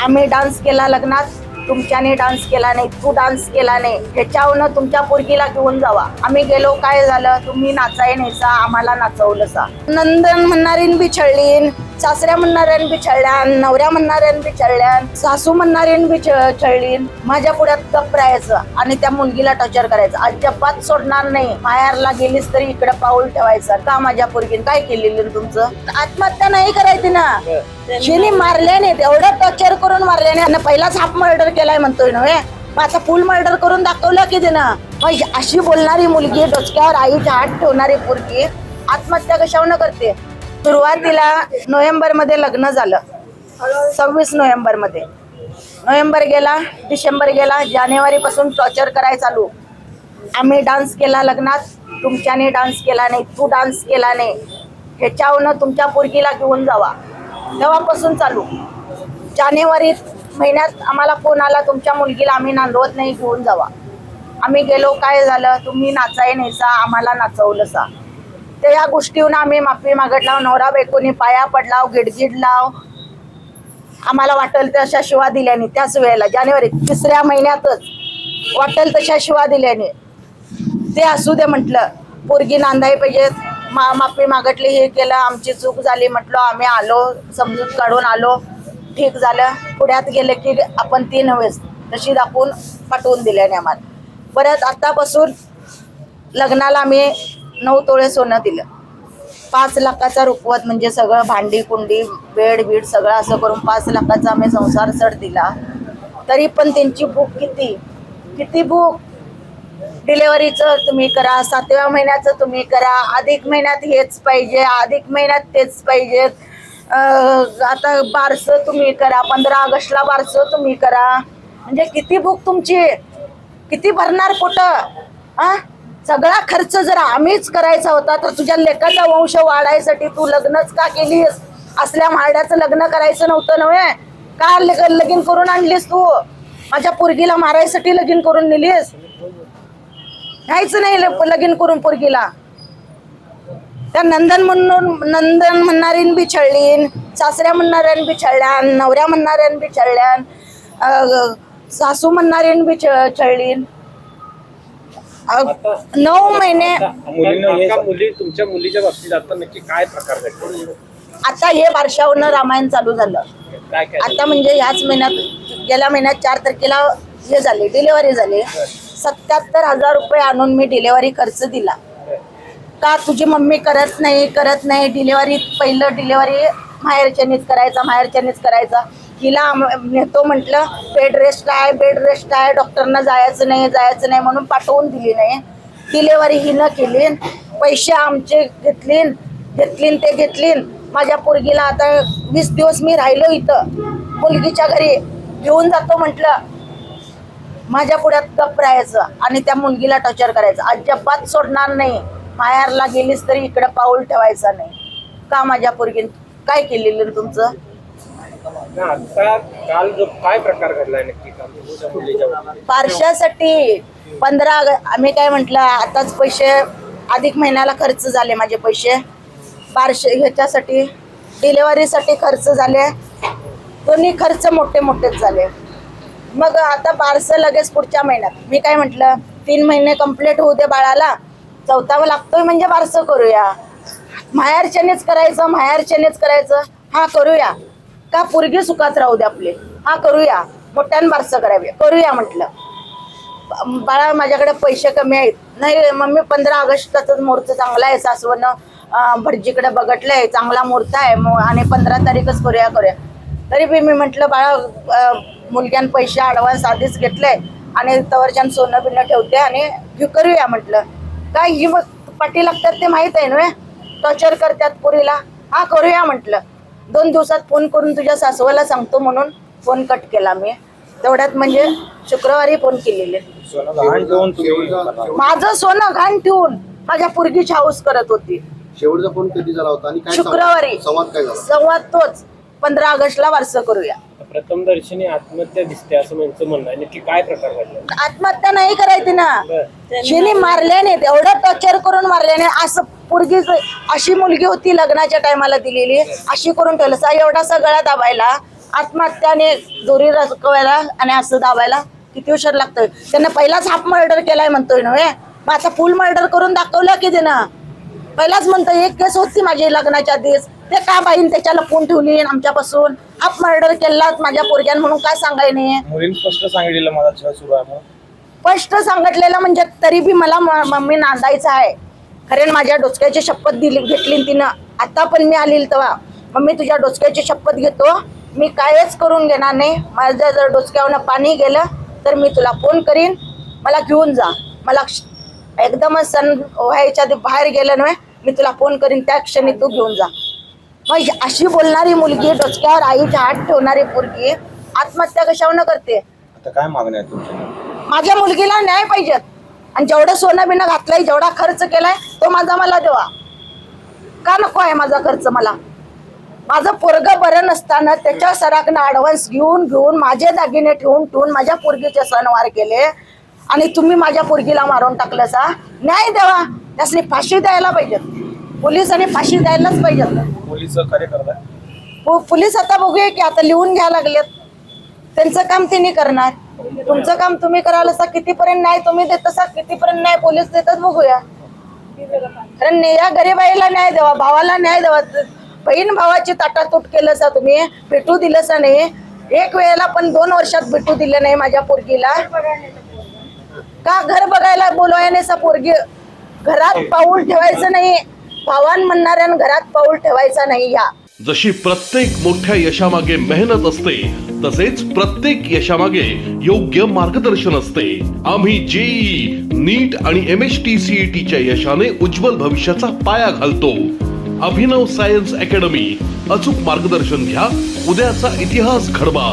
आम्ही डान्स केला लग्नात, तुमच्याने डान्स केला नाही, तू डान्स केला नाही, ह्याच्यावरनं तुमच्या पोरगीला घेऊन जावा. आम्ही गेलो, काय झालं, तुम्ही नाचाय नाहीसा, आम्हाला नाचवलंसा. नंदन म्हणणारीन बी छळलीन, सासऱ्या म्हणणाऱ्यान बी छळल्यान, नवऱ्या म्हणणाऱ्यान बी छळल्यान, सासू म्हणणारीन बी छळलीन. माझ्या पुढ्यात गप्प राहायचं आणि त्या मुलगीला टॉर्चर करायचं. अजिबात सोडणार नाही. माहेरला गेलीस तरी इकडे पाऊल ठेवायचं. का माझ्या पोरगीन काय केलेलं तुमचं? आत्महत्या नाही करायची ना. शिनी मारल्याने एवढं टॉर्चर करून मारल्याने पहिलाच हाफ मर्डर केलाय म्हणतोय नव्हे. आता फुल मर्डर करून दाखवलं की तिनं. अशी बोलणारी मुलगी, डोसक्यावर आईच्या हात ठेवणारी पोरगी आत्महत्या कशावर करते? सुरुवातीला नोव्हेंबर मध्ये लग्न झालं, 26 नोव्हेंबर मध्ये. नोव्हेंबर गेला, डिसेंबर गेला, जानेवारी पासून टॉर्चर करायला चालू. आम्ही डान्स केला लग्नात, तुमच्याने डान्स केला नाही, तू डान्स केला नाही, ह्याच्यावरनं तुमच्या पोरगीला घेऊन जावा. तेव्हापासून चालू. जानेवारी महिन्यात आम्हाला फोन आला, तुमच्या मुलगीला आम्ही नांदवत नाही, घेऊन जावा. आम्ही गेलो, काय झालं, तुम्ही नाचाय नाहीसा, आम्हाला नाचवलंसा. ते या गोष्टीहून आम्ही माफी मागितला. नवरा बायकोनी पाया पडलाव, गिडगिडलाव. आम्हाला वाटेल तशा शिवा दिल्याने त्याच वेळेला जानेवारी 3ऱ्या महिन्यातच वाटेल तशा शिवा दिल्याने. ते असू दे म्हटलं, पोरगी नांदाय पाहिजे. माफी मागितली, हे केलं, आमची चूक झाली म्हटलं. आम्ही आलो, समजूत काढून आलो, ठीक झालं. पुढ्यात गेले की आपण ती नव्हेच तशी दाखवून पाठवून दिल्याने आम्हाला. परत आतापासून लग्नाला आम्ही 9 तोळे सोनं दिलं. 5 लाखाचा रुपवत, म्हणजे सगळं भांडी कुंडी बेड बीड सगळं असं करून 5 लाखाचा आम्ही संसार सड दिला. तरी पण त्यांची भूक किती भूक. डिलेव्हरीचं तुम्ही करा, 7व्या महिन्याचं तुम्ही करा, अधिक महिन्यात हेच पाहिजे, अधिक महिन्यात तेच पाहिजेत. आता बारसं तुम्ही करा, 15 ऑगस्टला बारसं तुम्ही करा. म्हणजे किती भूक तुमची, किती भरणार पोटं? सगळा खर्च जर आम्हीच करायचा होता तर तुझ्या लेकाचा वंश वाढायसाठी तू लग्नच का केलीस? असल्या म्हारड्याचं लग्न करायचं नव्हतं नव्हे का? लगीन करून आणलीस तू? माझ्या पोरगीला मारायसाठी लगीन करून नेलीस? घ्यायचं नाही लगीन करून पोरगीला. त्या नंदन म्हणणारीन बी छळलीन, सासऱ्या म्हणणाऱ्यान बी छळल्यान, नवऱ्या म्हणणाऱ्यान बी छळल्यान, सासू म्हणणारीन बी छळलीन. 9 महिने तुमच्या मुलीच्या बाबतीत आता नक्की काय प्रकार घडले? आता हे बारशावरनं रामायण चालू झालं. आता म्हणजे ह्याच महिन्यात, गेल्या महिन्यात 4 तारखेला हे झाले, डिलेव्हरी झाली. 77,000 रुपये आणून मी डिलेव्हरी खर्च दिला. का तुझी मम्मी करत नाही डिलेव्हरी? पहिलं डिलेव्हरी माहेरच्यानीच करायचा. हिला नेतो म्हटलं, बेड रेस्ट आहे, डॉक्टरना जायचं नाही म्हणून पाठवून दिली नाही. डिलेव्हरी हिनं केली, पैसे आमचे घेतलीन. माझ्या पोरगीला आता 20 दिवस मी राहिलो इथं मुलगीच्या घरी, घेऊन जातो म्हटलं. माझ्या पुढ्यात गप्प राहायचं आणि त्या मुलगीला टॉर्चर करायचं. अजिबात सोडणार नाही. माहेरला गेलीस तरी इकडे पाऊल ठेवायचा नाही. का माझ्या पोरगीन काय केलेलं तुमचं? आता काल जो काय प्रकार घडलाय नक्की बारशासाठी 15 आम्ही काय म्हटलं, आताच पैसे अधिक महिन्याला खर्च झाले, माझे पैसे बारशे ह्याच्यासाठी डिलेव्हरीसाठी खर्च झाले. दोन्ही खर्च मोठेच झाले. मग आता बारसं लगेच पुढच्या महिन्यात. मी काय म्हटलं, 3 महिने कंप्लीट होऊ दे बाळाला, 4था लागतोय म्हणजे बारसं करूया. माहेरच्यानेच करायचं. हा करूया. का पोरगी सुखात राहू दे आपले. हा करूया, मोठ्यानं बारसं करूया म्हटलं. बाळा माझ्याकडे पैसे कमी आहेत. नाही मम्मी, 15 ऑगस्टचाच मुहूर्त चांगला आहे, सासवनं भटजीकडे बघितलंय, चांगला मुहूर्त आहे आणि 15 तारीखच करूया. तरी बी मी म्हटलं, बाळा मुलग्यान पैसे ॲडव्हान्स आधीच घेतले आणि तवरच्यान सोनं बिनं ठेवते आणि करूया म्हटलं. काय ही पाठी लागतात ते माहीत आहे ना, टॉर्चर करतात पोरीला. हा करूया म्हटलं. 2 दिवसात फोन करून तुझ्या सासवाला सांगतो म्हणून फोन कट केला मी. तेवढ्यात म्हणजे शुक्रवारी फोन केलेले. माझं सोनं घाण ठेवून माझ्या पोरगीची हाऊस करत होती. शेवटचा फोन कधी झाला होता आणि काय शुक्रवारी. संवाद काय झाला? संवाद तोच, 15 ऑगस्टला बारसं करूया. प्रथम दर्शनी आत्महत्या दिसते असं म्हणणं आहे. नक्की काय प्रकार घडला? आत्महत्या नाही करायची ना. शिनी मारल्याने, एवढं टॉर्चर करून मारल्याने. असं पोरगी अशी मुलगी होती लग्नाच्या टायमाला दिलेली, अशी करून ठेवलं. एवढासा गळा दाबायला आत्महत्याने दोरी रचवायला आणि असं दाबायला किती उशीर लागतोय. त्यानं पहिलाच हाफ मर्डर केलाय म्हणतोय नव्हे, मग आता फुल मर्डर करून दाखवलं की त्यानं. पहिलाच म्हणतोय एक केस होती माझी लग्नाच्या आधीच, ते का बाईन त्याच्या लपवून ठेवली आमच्यापासून. हाफ मर्डर केला माझ्या पोरग्यान म्हणून काय सांगाय नाही. मुलीने स्पष्ट सांगितलेलं मला छळ सुरू आहे म्हणून. स्पष्ट सांगितलेलं म्हणजे तरी बी मला मम्मी नांदायचं आहे. कारण माझ्या डोसक्याची शपथ घेतली तिनं. आता पण मी आली तेव्हा, मम्मी तुझ्या डोसक्याची शपथ घेतो, मी कायच करून घेणार नाही. माझ्या जर डोसक्यावरनं पाणी गेलं तर मी तुला फोन करीन, मला घेऊन जा. मला एकदमच सण व्हायच्या आधी बाहेर गेलं नव्हे, मी तुला फोन करीन, त्या क्षणी तू घेऊन जा. मग अशी बोलणारी मुलगी, डोसक्यावर आईच्या हात ठेवणारी पोरगी आत्महत्या कशावर करते. आता काय मागणी आहे तुमची? माझ्या मुलगीला न्याय पाहिजे. आणि जेवढं सोनं बिनं घातलंय, जेवढा खर्च केलाय तो माझा मला देवा. का नको आहे माझा खर्च मला? माझं पोरगं बरं नसताना त्याच्या सराकनं ॲडव्हान्स घेऊन माझे दागिने ठेवून माझ्या पोरगीचे सणवार केले आणि तुम्ही माझ्या पोरगीला मारून टाकलं सा. न्याय द्यावा. त्यासनी फाशी द्यायला पाहिजे. पोलिसांनी फाशी द्यायलाच पाहिजे. पोलीस सहकार्य करताय? पोलीस आता बघूया की आता लिहून घ्यायला लागलेत. त्यांचं काम त्यांनी करणार, तुमचं काम तुम्ही कराल. असा कितीपर्यंत न्याय तुम्ही देत असा, कितीपर्यंत न्याय पोलीस देतात बघूया. कारण या गरीबाईला न्याय द्यावा, भावाला न्याय द्यावा. बहीण भावाची ताटातूट केलं सा तुम्ही, भेटू दिलं सा नाही. एक वेळेला पण 2 वर्षात भेटू दिलं नाही माझ्या पोरगीला. का घर बघायला बोलवाय नाही सा पोरगी? घरात पाऊल ठेवायचं नाही. भावान म्हणणाऱ्या घरात पाऊल ठेवायचा नाही. या जशी प्रत्येक मोठ्या यशामागे मेहनत असते, तसेच प्रत्येक यशामागे योग्य मार्गदर्शन असते. आम्ही जेईई, नीट आणि MHTCET च्या यशाने उज्ज्वल भविष्याचा पाया घालतो. अभिनव सायन्स अकॅडमी. अचूक मार्गदर्शन घ्या, उद्याचा इतिहास घडवा.